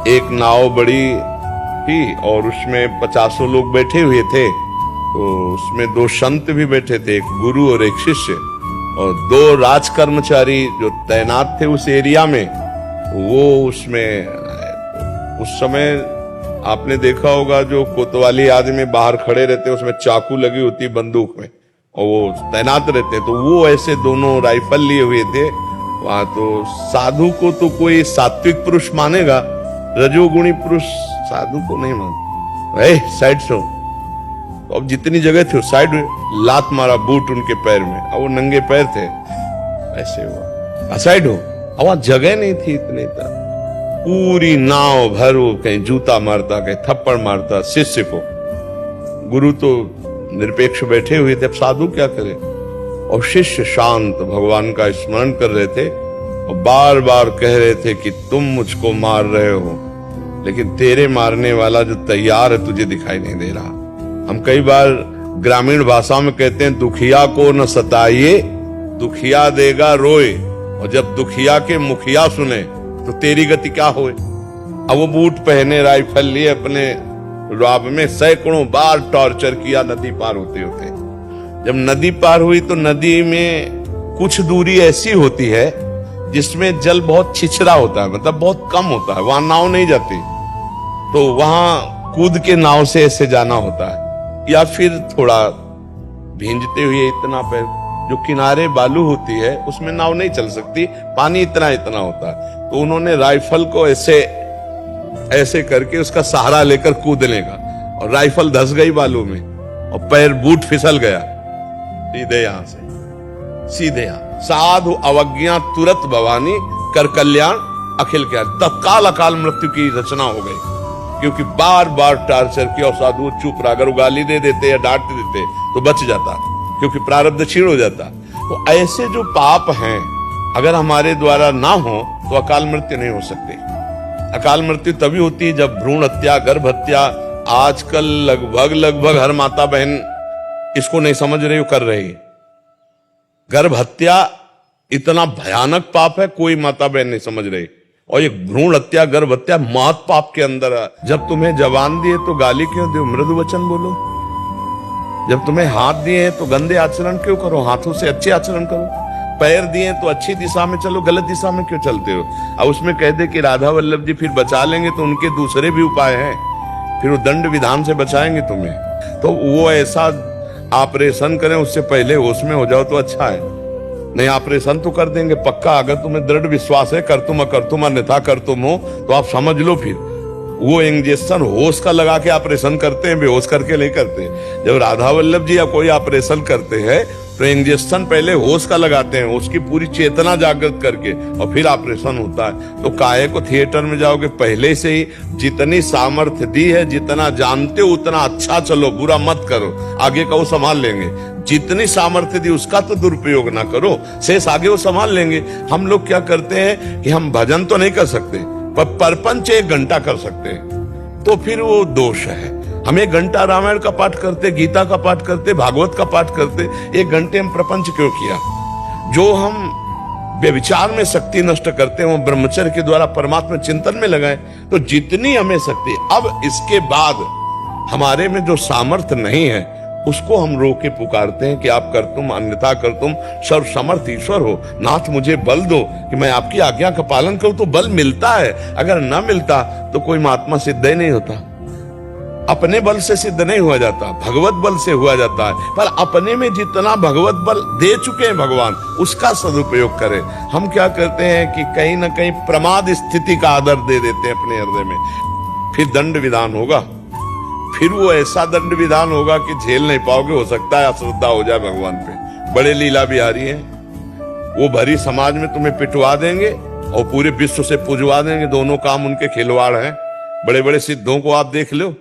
एक नाव बड़ी थी और उसमें 50 लोग बैठे हुए थे। तो उसमें 2 संत भी बैठे थे, एक गुरु और एक शिष्य, और 2 राज कर्मचारी जो तैनात थे उस एरिया में, वो उसमें उस समय आपने देखा होगा जो कोतवाली आदमी बाहर खड़े रहते, उसमें चाकू लगी होती बंदूक में, और वो तैनात रहते। तो वो ऐसे दोनों राइफल लिए हुए थे वहां। तो साधु को तो कोई सात्विक पुरुष मानेगा, रजोगुणी पुरुष साधु को नहीं मानता। साइड से तो अब जितनी जगह थी साइड में लात मारा बूट उनके पैर में, अब वो नंगे पैर थे, ऐसे हुआ साइड हो। अब वहां जगह नहीं थी इतनी तक, पूरी नाव भर वो कहीं जूता मारता, कहीं थप्पड़ मारता शिष्य को। गुरु तो निरपेक्ष बैठे हुए थे, अब साधु क्या करे। और शिष्य शांत भगवान का स्मरण कर रहे थे और बार बार कह रहे थे कि तुम मुझको मार रहे हो, लेकिन तेरे मारने वाला जो तैयार है तुझे दिखाई नहीं दे रहा। हम कई बार ग्रामीण भाषा में कहते हैं दुखिया को न सताइए, दुखिया देगा रोए, और जब दुखिया के मुखिया सुने तो तेरी गति क्या होए। अब वो बूट पहने, राइफल लिए, अपने राब में सैकड़ों बार टॉर्चर किया नदी पार होते होते। जब नदी पार हुई तो नदी में कुछ दूरी ऐसी होती है जिसमें जल बहुत छिछरा होता है, मतलब बहुत कम होता है, वहां नाव नहीं जाती, तो वहां कूद के नाव से ऐसे जाना होता है, या फिर थोड़ा भींजते हुए इतना पैर, जो किनारे बालू होती है उसमें नाव नहीं चल सकती, पानी इतना इतना होता है। तो उन्होंने राइफल को ऐसे ऐसे करके उसका सहारा लेकर कूदने का, और राइफल धंस गई बालू में और पैर बूट फिसल गया सीधे यहां से सीधे यहां। साधु अवज्ञा तुरंत भवानी कर कल्याण अखिल क्या, तत्काल अकाल मृत्यु की रचना हो गई, क्योंकि बार बार टार्चर किया और साधु चुप रहा। अगर वो गाली दे देते या डांट देते तो बच जाता, क्योंकि प्रारब्ध क्षीण हो जाता। तो ऐसे जो पाप हैं अगर हमारे द्वारा ना हो तो अकाल मृत्यु नहीं हो सकती। अकाल मृत्यु तभी होती है जब भ्रूण हत्या, गर्भ हत्या, आजकल लगभग हर माता बहन इसको नहीं समझ रही, कर रही। गर्भ हत्या इतना भयानक पाप है, कोई माता बहन नहीं समझ रही। और ये भ्रूण हत्या, गर्भ हत्या महत पाप के अंदर है। जब तुम्हें जबान दिए तो गाली क्यों दो, मृदु वचन बोलो। जब तुम्हें हाथ दिए हैं तो गंदे आचरण क्यों करो, हाथों से अच्छे आचरण करो। पैर दिए तो अच्छी दिशा में चलो, गलत दिशा में क्यों चलते हो। अब उसमें कह दे कि राधा वल्लभ जी फिर बचा लेंगे, तो उनके दूसरे भी उपाय हैं, फिर वो दंड विधान से बचाएंगे तुम्हें। तो वो ऐसा ऑपरेशन करें उससे पहले होश में हो जाओ तो अच्छा है। नहीं, ऑपरेशन तो कर देंगे पक्का, अगर तुम्हें दृढ़ विश्वास है कर तुम अन्यथा कर तुम हो, तो आप समझ लो। फिर वो इंजेक्शन होश का लगा के ऑपरेशन करते हैं, बेहोश करके नहीं करते। जब राधा वल्लभ जी या कोई ऑपरेशन करते हैं तो इंजेक्शन पहले होश का लगाते हैं, उसकी पूरी चेतना जागृत करके, और फिर ऑपरेशन होता है। तो काहे को थिएटर में जाओगे, पहले से ही जितनी सामर्थ्य दी है, जितना जानते हो उतना अच्छा चलो, बुरा मत करो, आगे का वो संभाल लेंगे। जितनी सामर्थ्य दी उसका तो दुरुपयोग ना करो, शेष आगे वो संभाल लेंगे। हम लोग क्या करते हैं कि हम भजन तो नहीं कर सकते पर परपंच 1 घंटा कर सकते हैं, तो फिर वो दोष है। हम 1 घंटा रामायण का पाठ करते, गीता का पाठ करते, भागवत का पाठ करते, 1 घंटे हम प्रपंच क्यों किया। जो हम व्यभिचार में शक्ति नष्ट करते हैं वो ब्रह्मचर्य के द्वारा परमात्मा चिंतन में लगाए। तो जितनी हमें शक्ति, अब इसके बाद हमारे में जो सामर्थ्य नहीं है उसको हम रो के पुकारते हैं कि आप कर तुम अन्यथा कर तुम सर्व समर्थ ईश्वर हो, नाथ मुझे बल दो कि मैं आपकी आज्ञा का पालन करूं। तो बल मिलता है, अगर ना मिलता तो कोई महात्मा सिद्ध ही नहीं होता। अपने बल से सिद्ध नहीं हुआ जाता, भगवत बल से हुआ जाता है। पर अपने में जितना भगवत बल दे चुके हैं भगवान, उसका सदुपयोग करें। हम क्या करते हैं कि कहीं ना कहीं प्रमाद स्थिति का आदर दे देते हैं अपने हृदय में। फिर दंड विधान होगा, फिर वो ऐसा दंड विधान होगा कि झेल नहीं पाओगे। हो सकता है अश्रद्धा हो जाए भगवान पे। बड़े लीला बिहारी हैं, वो भरी समाज में तुम्हें पिटवा देंगे और पूरे विश्व से पुजवा देंगे। दोनों काम उनके खिलवाड़ हैं। बड़े बड़े सिद्धों को आप देख लो,